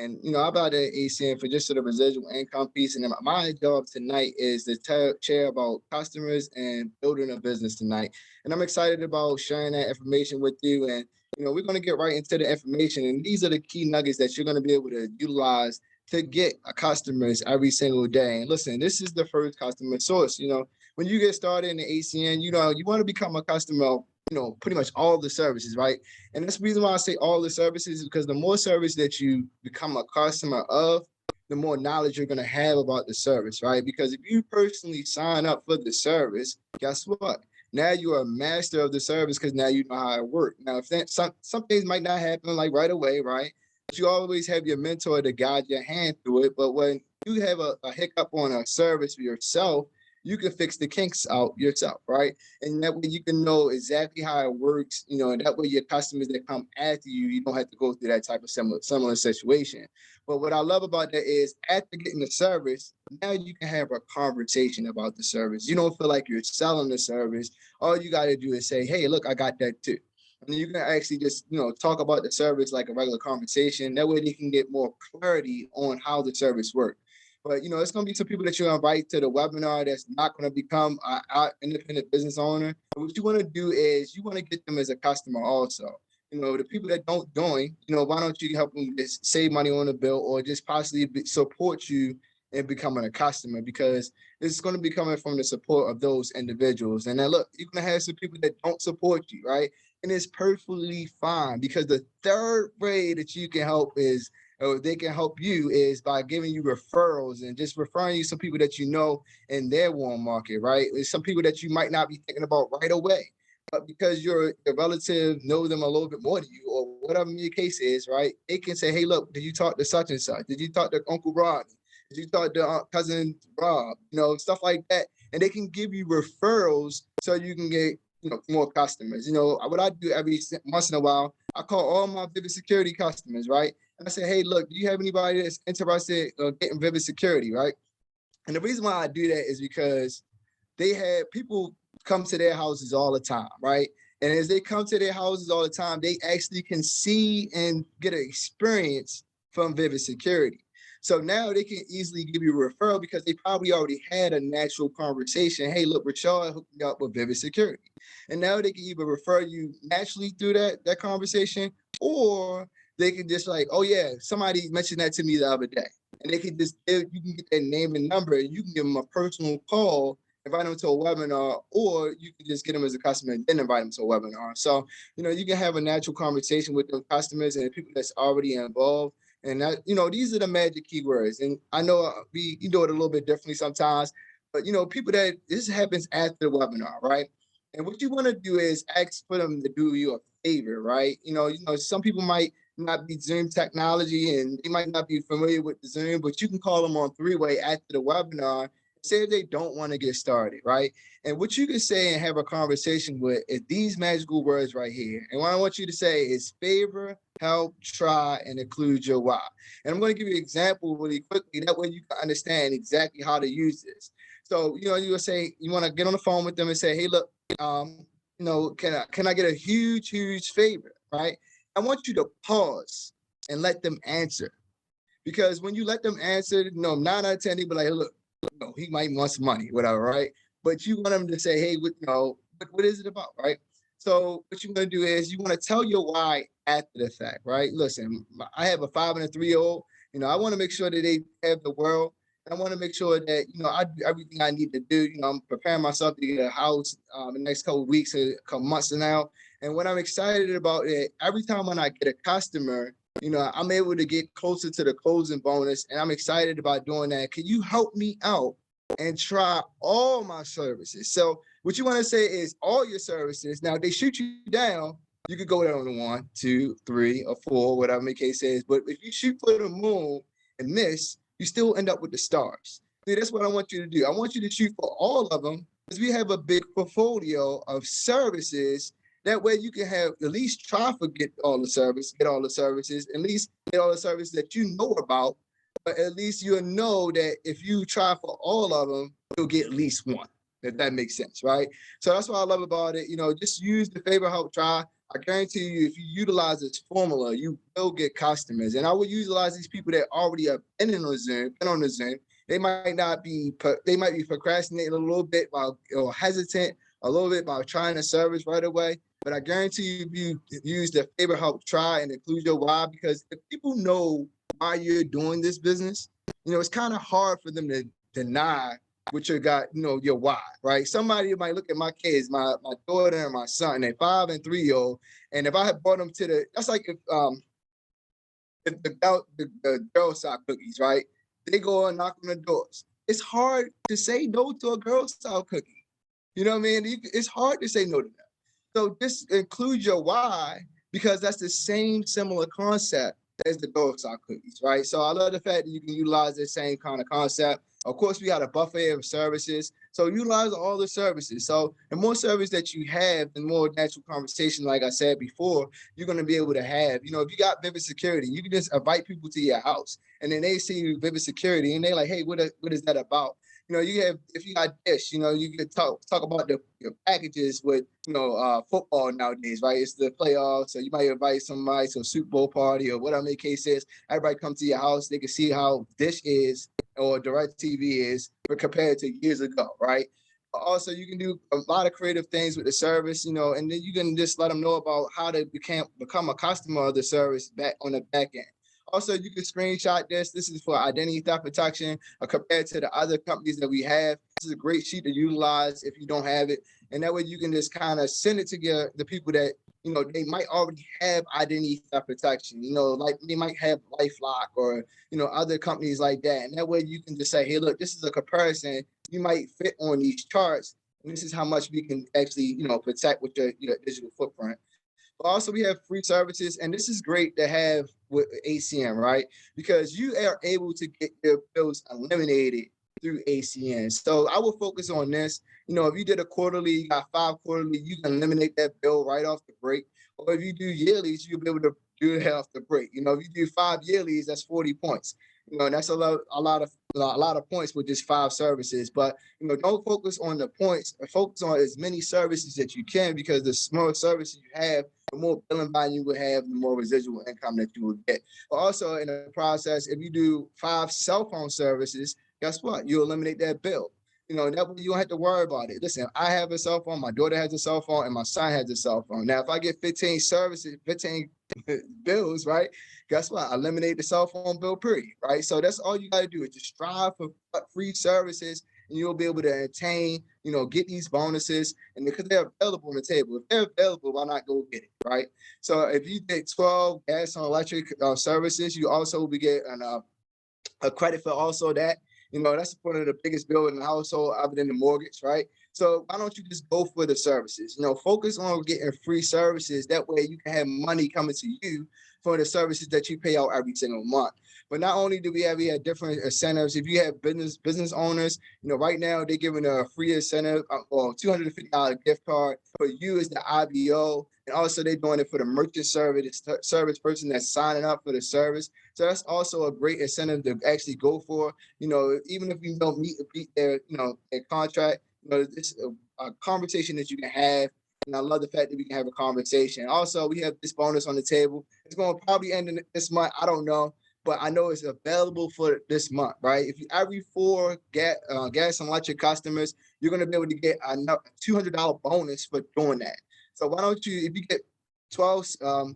And, I'm out at ACN for just sort of residual income piece. And then my job tonight is to share about customers and building a business tonight. And I'm excited about sharing that information with you. And, we're going to get right into the information. And these are the key nuggets that you're going to be able to utilize to get customers every single day. And listen, this is the first customer source. When you get started in the ACN, you want to become a customer of, pretty much all the services, right? And that's the reason why I say all the services is because the more service that you become a customer of, the more knowledge you're going to have about the service, right? Because if you personally sign up for the service, guess what? Now you're a master of the service because now you know how it works. Now, if that, some things might not happen like right away, right? But you always have your mentor to guide your hand through it. But when you have a hiccup on a service for yourself, you can fix the kinks out yourself, right? And that way you can know exactly how it works, and that way your customers that come after you, you don't have to go through that type of similar situation. But what I love about that is after getting the service, now you can have a conversation about the service. You don't feel like you're selling the service. All you got to do is say, hey, look, I got that too. And you can actually just, talk about the service like a regular conversation. That way they can get more clarity on how the service works. But, it's going to be some people that you invite to the webinar that's not going to become an independent business owner. But what you want to do is you want to get them as a customer also. The people that don't join, why don't you help them just save money on the bill or just possibly support you in becoming a customer, because it's going to be coming from the support of those individuals. And then look, you're going to have some people that don't support you, right? And it's perfectly fine, because the third way that you can help is, or they can help you, is by giving you referrals and just referring you some people that you know in their warm market, right? There's some people that you might not be thinking about right away, but because your relative know them a little bit more than you, or whatever your case is, right? They can say, hey, look, did you talk to such and such? Did you talk to Uncle Rodney? Did you talk to cousin Rob? Stuff like that. And they can give you referrals so you can get, more customers. What I do every once in a while, I call all my Vivid Security customers, right? And I say, hey, look, do you have anybody that's interested in getting Vivid Security, right? And the reason why I do that is because they have people come to their houses all the time, right? And as they come to their houses all the time, they actually can see and get an experience from Vivid Security. So now they can easily give you a referral because they probably already had a natural conversation. Hey, look, Rashad hooked me up with Vivid Security. And now they can either refer you naturally through that conversation, or they can just like, oh yeah, somebody mentioned that to me the other day. And they can just, you can get their name and number, and you can give them a personal call, invite them to a webinar, or you can just get them as a customer and then invite them to a webinar. So, you can have a natural conversation with the customers and the people that's already involved. And that, these are the magic keywords. And I know you do it a little bit differently sometimes, but people that this happens after the webinar, right? And what you want to do is ask for them to do you a favor, right? Some people might not be Zoom technology and they might not be familiar with the Zoom, but you can call them on three-way after the webinar. Say if they don't want to get started, right? And what you can say and have a conversation with is these magical words right here. And what I want you to say is favor, help, try, and include your why. And I'm going to give you an example really quickly. That way you can understand exactly how to use this. So, you will say, you want to get on the phone with them and say, hey, look, can I get a huge favor, right? I want you to pause and let them answer. Because when you let them answer, 9 out of 10, they be like, look, he might want some money, whatever, right? But you want them to say, hey, what is it about, right? So what you're going to do is you want to tell your why after the fact, right? Listen, I have a 5 and a 3-year-old. I want to make sure that they have the world. I want to make sure that, I do everything I need to do. I'm preparing myself to get a house in the next couple of weeks, a couple months now. And what I'm excited about it, every time when I get a customer, I'm able to get closer to the closing bonus, and I'm excited about doing that. Can you help me out and try all my services? So what you want to say is all your services. Now, if they shoot you down, you could go down to 1, 2, 3, or 4, whatever the case is. But if you shoot for the moon and miss, you still end up with the stars. See, that's what I want you to do. I want you to shoot for all of them, because we have a big portfolio of services. That way you can have at least try to get all the services, at least get all the services that you know about. But at least you'll know that if you try for all of them, you'll get at least one, if that makes sense, right? So that's what I love about it. Just use the favor, help, try. I guarantee you, if you utilize this formula, you will get customers. And I would utilize these people that already have been in the Zoom, been on the Zoom. They might be procrastinating a little bit or hesitant a little bit about trying the service right away. But I guarantee you, if you use the favor, help, try, and include your why, because if people know why you're doing this business, it's kind of hard for them to deny what you got, your why, right? Somebody might look at my kids, my daughter and my son, they're 5 and 3-year-old, and if I had brought them that's like if the Girl Scout cookies, right? They go and knock on the doors. It's hard to say no to a Girl Scout cookie. You know what I mean? It's hard to say no to them. So just include your why, because that's the same similar concept as the Girl Scout cookies, right? So I love the fact that you can utilize the same kind of concept. Of course, we got a buffet of services. So utilize all the services. So the more service that you have, the more natural conversation, like I said before, you're going to be able to have. If you got Vivid Security, you can just invite people to your house, and then they see Vivid Security, and they're like, hey, what is that about? If you got Dish, you can talk about your packages with, football nowadays, right? It's the playoffs, so you might invite somebody to a Super Bowl party or whatever the case is. Everybody come to your house, they can see how Dish is or DirecTV is compared to years ago, right? Also, you can do a lot of creative things with the service, and then you can just let them know about how to become a customer of the service back on the back end. Also, you can screenshot this. This is for identity theft protection compared to the other companies that we have. This is a great sheet to utilize if you don't have it. And that way you can just kind of send it to the people that, they might already have identity theft protection, like they might have LifeLock or, other companies like that. And that way you can just say, hey, look, this is a comparison. You might fit on these charts. And this is how much we can actually, protect with your digital footprint. But also we have free services, and this is great to have with ACM, right? Because you are able to get your bills eliminated through ACN. So I will focus on this. If you did a quarterly, you got 5 quarterly, you can eliminate that bill right off the break. Or if you do yearlies, you'll be able to do it off the break. If you do 5 yearlies, that's 40 points. And that's a lot of points with just 5 services. But don't focus on the points. Focus on as many services that you can, because the more services you have, the more billing value you will have, the more residual income that you will get. But also in the process, if you do 5 cell phone services, guess what? You eliminate that bill. That way you don't have to worry about it. Listen, I have a cell phone, my daughter has a cell phone, and my son has a cell phone. Now, if I get 15 services, 15 bills, right? Guess what? I eliminate the cell phone bill, period, right? So that's all you got to do, is just strive for free services, and you'll be able to attain, get these bonuses, and because they're available on the table. If they're available, why not go get it, right? So if you get 12 gas and electric services, you also will be getting a credit for also that. That's one of the biggest bills in the household other than the mortgage, right? So why don't you just go for the services? Focus on getting free services. That way you can have money coming to you for the services that you pay out every single month. But not only do we have different incentives. If you have business owners, right now they're giving a free incentive or $250 gift card for you as the IBO. And also they're doing it for the merchant service person that's signing up for the service. So that's also a great incentive to actually go for. Even if you don't beat their contract, this is a conversation that you can have. And I love the fact that we can have a conversation. Also, we have this bonus on the table. It's going to probably end in this month. I don't know, but I know it's available for this month, right? If you every 4 gas and electric customers, you're going to be able to get a $200 bonus for doing that. So why don't you, if you get 12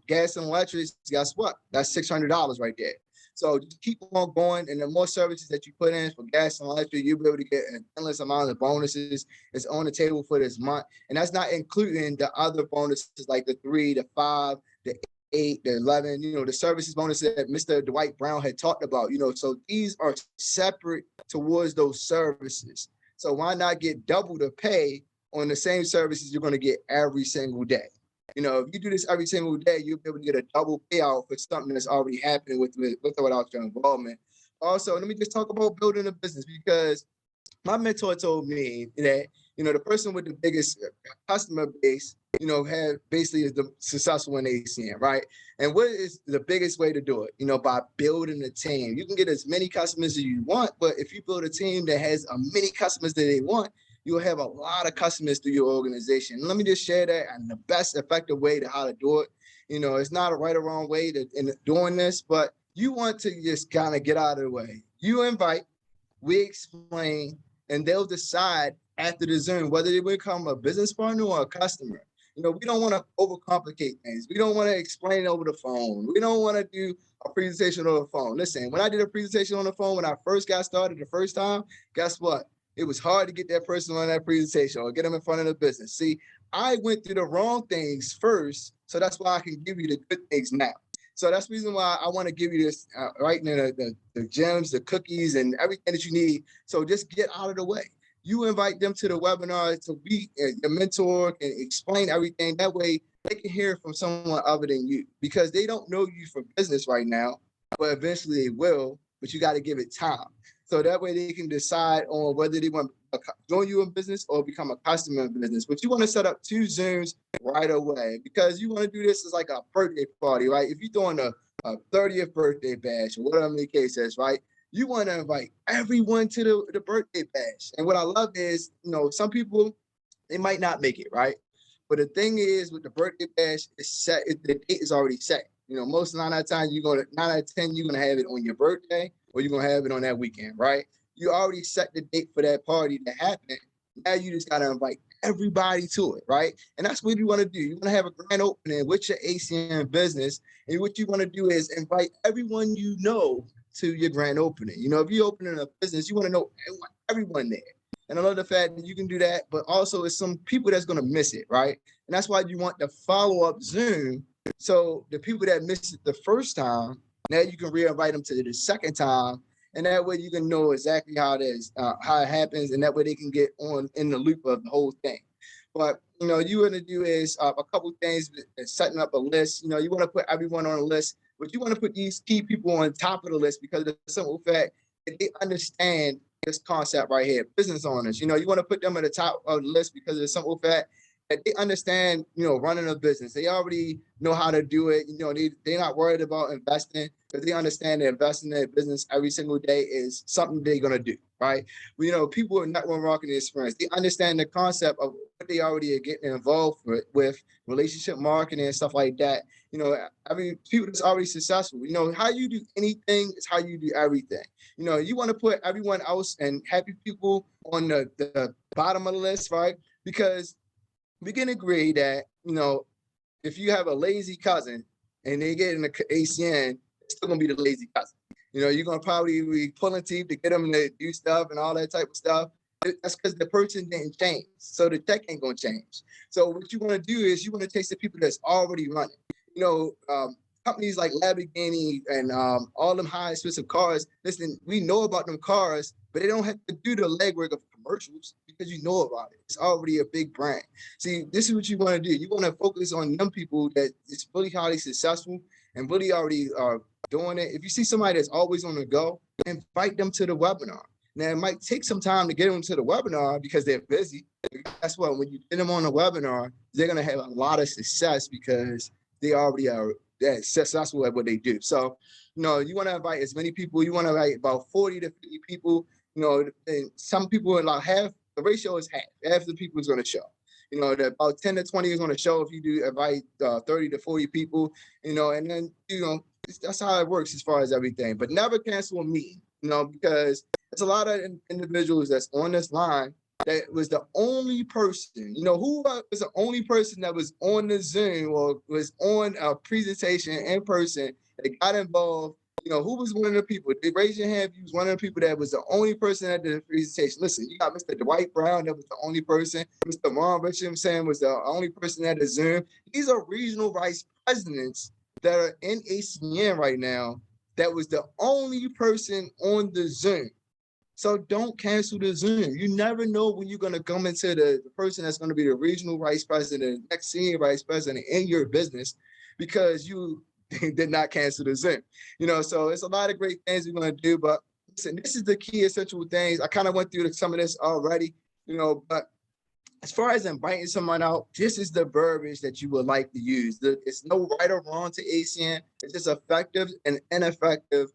gas and electrics, guess what? That's $600 right there. So just keep on going, and the more services that you put in for gas and electric, you'll be able to get an endless amount of bonuses. It's on the table for this month, and that's not including the other bonuses like the 3, the 5, the 8, the 11. The services bonuses that Mr. Dwight Brown had talked about. So these are separate towards those services. So why not get double the pay on the same services you're going to get every single day? If you do this every single day, you'll be able to get a double payout for something that's already happening with or without your involvement. Also, let me just talk about building a business, because my mentor told me that, the person with the biggest customer base, have basically is the successful in ACM, right? And what is the biggest way to do it? By building a team. You can get as many customers as you want, but if you build a team that has as many customers that they want, you'll have a lot of customers through your organization. And let me just share that and the best effective way to how to do it. It's not a right or wrong way in doing this, but you want to just kind of get out of the way. You invite, we explain, and they'll decide after the Zoom whether they become a business partner or a customer. We don't want to overcomplicate things. We don't want to explain over the phone. We don't want to do a presentation over the phone. Listen, when I did a presentation on the phone when I first got started the first time, guess what? It was hard to get that person on that presentation or get them in front of the business. See, I went through the wrong things first, so that's why I can give you the good things now. So that's the reason why I want to give you this right now, the gems, the cookies, and everything that you need. So just get out of the way. You invite them to the webinar to be your mentor and explain everything. That way they can hear from someone other than you, because they don't know you for business right now, but eventually they will, but you got to give it time. So that way they can decide on whether they want to join you in business or become a customer in business. But you want to set up 2 Zooms right away, because you want to do this as like a birthday party, right? If you're doing a 30th birthday bash or whatever the case is, right? You want to invite everyone to the birthday bash. And what I love is, some people, they might not make it, right? But the thing is, with the birthday bash, it's set. The date is already set. Most 9 out of 10, 9 out of 10, you're gonna have it on your birthday, or you're gonna have it on that weekend, right? You already set the date for that party to happen. Now you just gotta invite everybody to it, right? And that's what you want to do. You want to have a grand opening with your ACN business, and what you want to do is invite everyone to your grand opening. If you're opening a business, you want to know everyone there. And I love the fact that you can do that, but also it's some people that's going to miss it, right? And that's why you want the follow-up Zoom. So the people that missed it the first time, now you can re-invite them to the second time. And that way you can know exactly how it is, how it happens. And that way they can get on in the loop of the whole thing. But, you want to do is a couple things, setting up a list. You want to put everyone on a list, but you want to put these key people on top of the list because of the simple fact that they understand this concept right here, business owners. You want to put them at the top of the list because of the simple fact that they understand, running a business. They already know how to do it. They're not worried about investing because they understand that investing in their business every single day is something they're going to do, right? But, people with network marketing experience, they understand the concept of what they already are getting involved with relationship marketing and stuff like that. People that's already successful, how you do anything is how you do everything. You want to put everyone else and happy people on the bottom of the list, right? Because we can agree that, if you have a lazy cousin and they get in the ACN, it's still going to be the lazy cousin. You're going to probably be pulling teeth to get them to do stuff and all that type of stuff. That's because the person didn't change. So the tech ain't going to change. So what you want to do is you want to take the people that's already running. Companies like Lamborghini and all them high expensive cars, listen, we know about them cars, but they don't have to do the legwork of commercials because you know about it. It's already a big brand. See, this is what you want to do. You want to focus on young people that is really highly successful and really already are doing it. If you see somebody that's always on the go, invite them to the webinar. Now, it might take some time to get them to the webinar because they're busy. Guess what? When you get them on the webinar, they're going to have a lot of success because they already are successful at what they do. So, you want to invite as many people. You want to invite about 40 to 50 people. And some people are like half. The ratio is half. Half the people is going to show. That about 10 to 20 is going to show if you do invite 30 to 40 people. And then that's how it works as far as everything. But never cancel a meeting. Because there's a lot of individuals that's on this line that was the only person, who was the only person that was on the Zoom or was on a presentation in person that got involved. Who was one of the people? They raise your hand if you was one of the people that was the only person at the presentation. Listen, you got Mr. Dwight Brown, that was the only person. Mr. Ron Richardson was the only person at the Zoom. These are regional vice presidents that are in ACN right now that was the only person on the Zoom. So don't cancel the Zoom. You never know when you're going to come into the person that's going to be the regional vice president, next senior vice president in your business because you did not cancel the Zoom. So it's a lot of great things we're going to do. But listen, this is the key essential things. I kind of went through some of this already, but as far as inviting someone out, this is the verbiage that you would like to use. It's no right or wrong to ACN. It's just effective and ineffective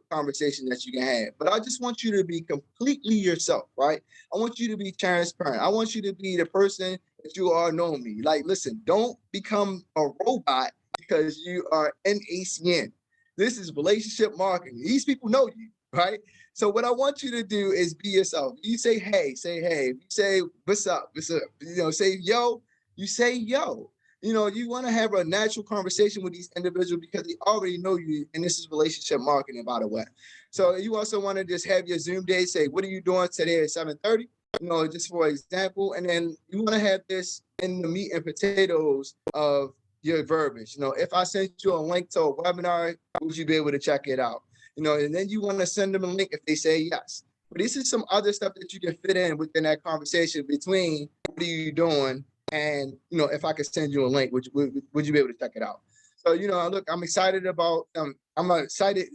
conversation that you can have. But I just want you to be completely yourself, right? I want you to be transparent. I want you to be the person that you are normally. Like, listen, don't become a robot because you are in ACN. This is relationship marketing. These people know you, right? So what I want you to do is be yourself. You say, hey, say, hey. You say, what's up? What's up? You know, say, yo, you say, yo. You know, you want to have a natural conversation with these individuals because they already know you. And this is relationship marketing, by the way. So you also want to just have your Zoom day, say, what are you doing today at 7:30? You know, just for example. And then you want to have this in the meat and potatoes of your verbiage. You know, if I sent you a link to a webinar, would you be able to check it out? You know, and then you want to send them a link if they say yes. But this is some other stuff that you can fit in within that conversation between what are you doing and, you know, if I could send you a link, would you be able to check it out? So, you know, look, I'm excited about, I'm excited.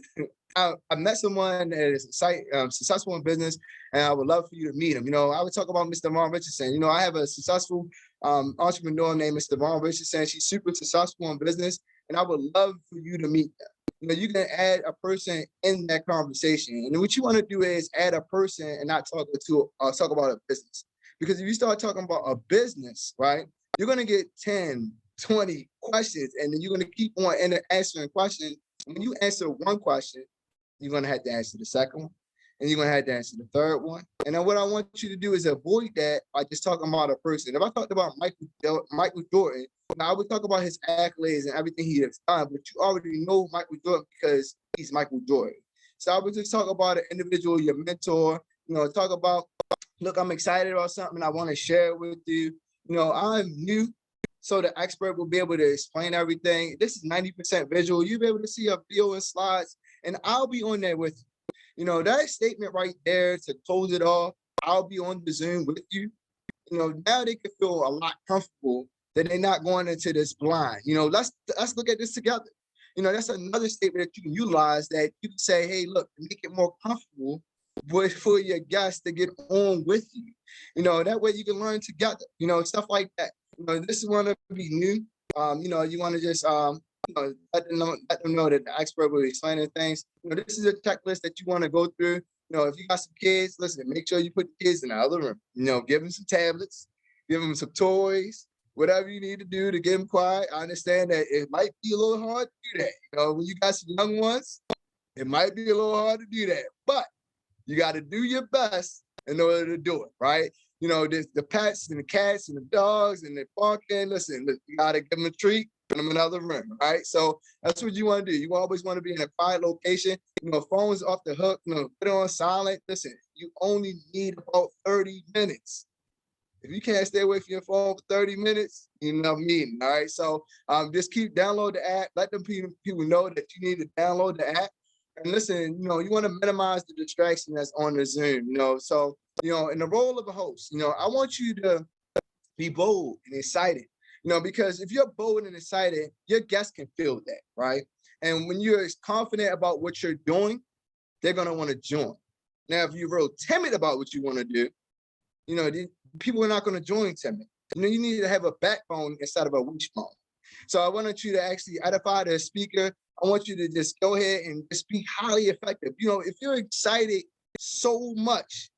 I met someone that is successful in business, and I would love for you to meet him. You know, I would talk about Mr. Vaughn Richardson. You know, I have a successful entrepreneur named Mr. Vaughn Richardson. She's super successful in business, and I would love for you to meet them. You know, you can add a person in that conversation. And what you want to do is add a person and not talk about a business. Because if you start talking about a business, right, you're going to get 10, 20 questions, and then you're going to keep on answering questions. When you answer one question, you're going to have to answer the second one, and you're going to have to answer the third one. And then what I want you to do is avoid that by just talking about a person. If I talked about Michael Jordan, I would talk about his accolades and everything he has done, but you already know Michael Jordan because he's Michael Jordan. So I would just talk about an individual, your mentor, you know, talk about, look, I'm excited about something I want to share with you. You know, I'm new, so the expert will be able to explain everything. This is 90% visual. You'll be able to see a video and slides, and I'll be on there with you. You know, that statement right there to close it off, I'll be on the Zoom with you. You know, now they can feel a lot comfortable that they're not going into this blind. You know, let's look at this together. You know, that's another statement that you can utilize that you can say, hey, look, make it more comfortable for your guests to get on with you. You know, that way you can learn together, you know, stuff like that. You know, this is want to be new. You know, you want to just you know, let them know that the expert will be explaining things. You know, this is a checklist that you want to go through. You know, if you got some kids, listen, make sure you put the kids in the other room. You know, give them some tablets, give them some toys, whatever you need to do to get them quiet. I understand that it might be a little hard to do that. You know, when you got some young ones, it might be a little hard to do that. But you got to do your best in order to do it, right? You know, the pets and the cats and the dogs and the barking. Listen, you got to give them a treat, put them in another room, right? So that's what you want to do. You always want to be in a quiet location. You know, phone's off the hook. You know, put it on silent. Listen, you only need about 30 minutes. If you can't stay away from your phone for 30 minutes, you're not meeting, all right? So just download the app. Let them people know that you need to download the app. And listen, you know, you want to minimize the distraction that's on the Zoom, you know. So, you know, in the role of a host, you know, I want you to be bold and excited, you know, because if you're bold and excited, your guests can feel that, right? And when you're confident about what you're doing, they're going to want to join. Now, if you're real timid about what you want to do, you know, people are not going to join timid. You know, you need to have a backbone instead of a wishbone. So I wanted you to actually edify the speaker. I want you to just go ahead and just be highly effective. You know, if you're excited so much,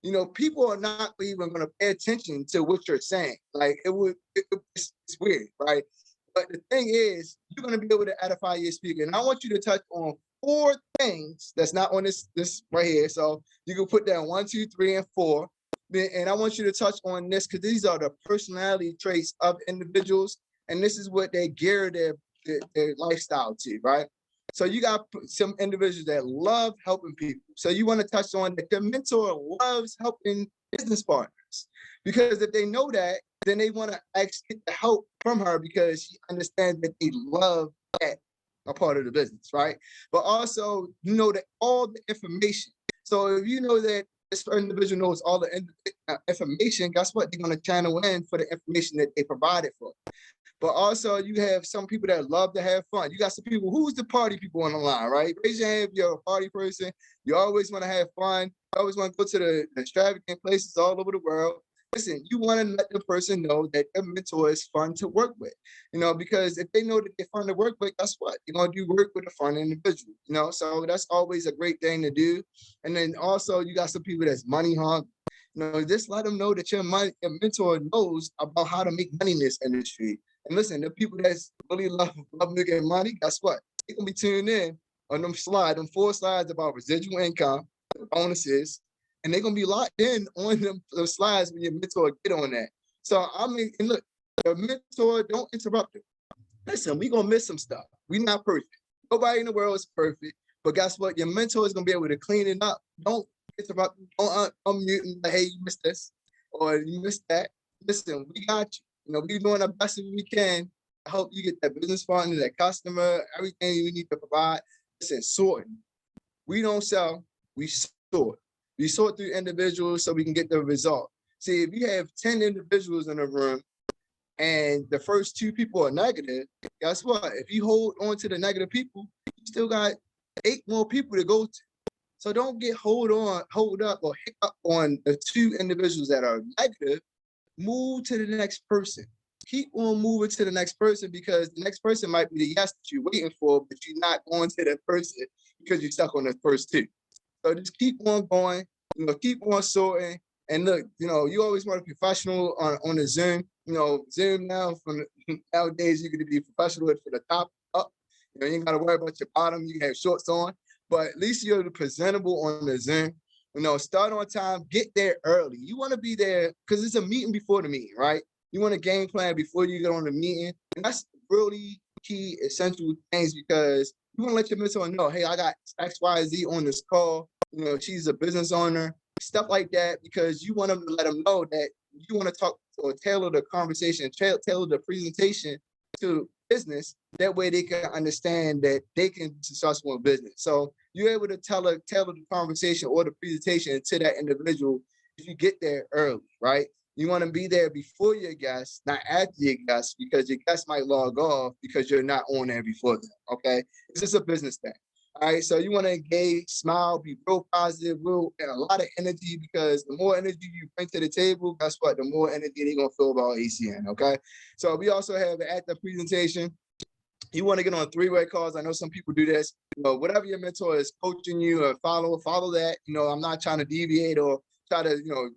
you know, people are not even going to pay attention to what you're saying. Like it's weird, right? But the thing is, you're going to be able to edify your speaker. And I want you to touch on 4 things that's not on this right here. So you can put down 1, 2, 3, and 4. And I want you to touch on this because these are the personality traits of individuals. And this is what they gear their lifestyle to, right? So you got some individuals that love helping people. So you want to touch on that your mentor loves helping business partners. Because if they know that, then they want to actually get the help from her because she understands that they love that a part of the business, right? But also, you know that all the information. So if you know that this individual knows all the information, guess what? They're going to channel in for the information that they provided for. But also, you have some people that love to have fun. You got some people, who's the party people on the line, right? Raise your hand if you're a party person. You always want to have fun. You always want to go to the extravagant places all over the world. listen, you want to let the person know that their mentor is fun to work with, because if they know that they're fun to work with, guess what? You're going to do work with a fun individual, so that's always a great thing to do. And then also you got some people that's money hungry. Just let them know that your mentor knows about how to make money in this industry. And listen, the people that's really love making money, guess what? They can be tuned in on them 4 slides about residual income, the bonuses, and they're gonna be locked in on those slides when your mentor get on that. So I mean, and look, the mentor don't interrupt them. Listen, we gonna miss some stuff. We not perfect. Nobody in the world is perfect. But guess what? Your mentor is gonna be able to clean it up. Don't interrupt. Don't unmute and like, hey, you missed this or you missed that. Listen, we got you. We doing our best if we can to help you get that business partner, that customer, everything you need to provide. Listen, sorting. We don't sell, we sort. We sort through individuals so we can get the result. See, if you have 10 individuals in a room and the first 2 people are negative, guess what? If you hold on to the negative people, you still got 8 more people to go to. So don't get hold up or hiccup on the 2 individuals that are negative. Move to the next person. Keep on moving to the next person because the next person might be the yes that you're waiting for, but you're not going to that person because you're stuck on the first 2. So just keep on going, keep on sorting. And look, you always want to be professional on the Zoom. Zoom now nowadays you can be professional for the top up. You ain't got to worry about your bottom. You can have shorts on, but at least you're presentable on the Zoom. Start on time, get there early. You want to be there because it's a meeting before the meeting, right? You want a game plan before you get on the meeting. And that's really key, essential things because you want to let your mentor know, hey, I got X, Y, Z on this call. She's a business owner, stuff like that, because you want them to let them know that you want to talk or tailor the conversation, tailor the presentation to business. That way they can understand that they can be successful in business. So you're able to tailor the conversation or the presentation to that individual if you get there early, right? You want to be there before your guests, not after your guests, because your guests might log off because you're not on there before them, okay? It's just a business thing. All right, so you want to engage, smile, be real positive, and a lot of energy because the more energy you bring to the table, guess what? The more energy they're going to feel about ACN, okay? So we also have an active presentation. You want to get on 3-way calls. I know some people do this. Whatever your mentor is coaching you or follow that. I'm not trying to deviate or try to,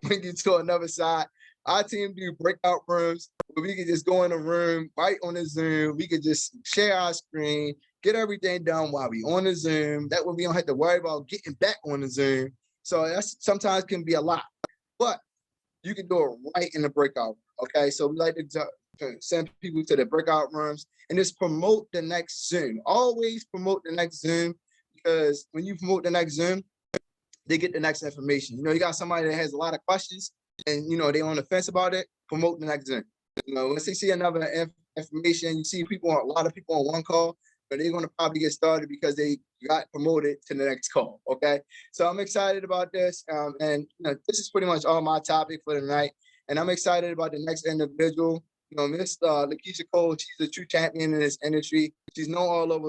bring you to another side. Our team do breakout rooms where we can just go in a room, right on the Zoom. We could just share our screen, get everything done while we on the Zoom. That way we don't have to worry about getting back on the Zoom. So that's sometimes can be a lot, but you can do it right in the breakout. Okay, so we like to send people to the breakout rooms and just promote the next Zoom. Always promote the next Zoom because when you promote the next Zoom, they get the next information. You got somebody that has a lot of questions and, they on the fence about it, promote the next Zoom. Once they see another information, you see a lot of people on one call, but they're going to probably get started because they got promoted to the next call, okay? So I'm excited about this, and this is pretty much all my topic for tonight, and I'm excited about the next individual. Miss Lakeisha Cole, she's a true champion in this industry. She's known all over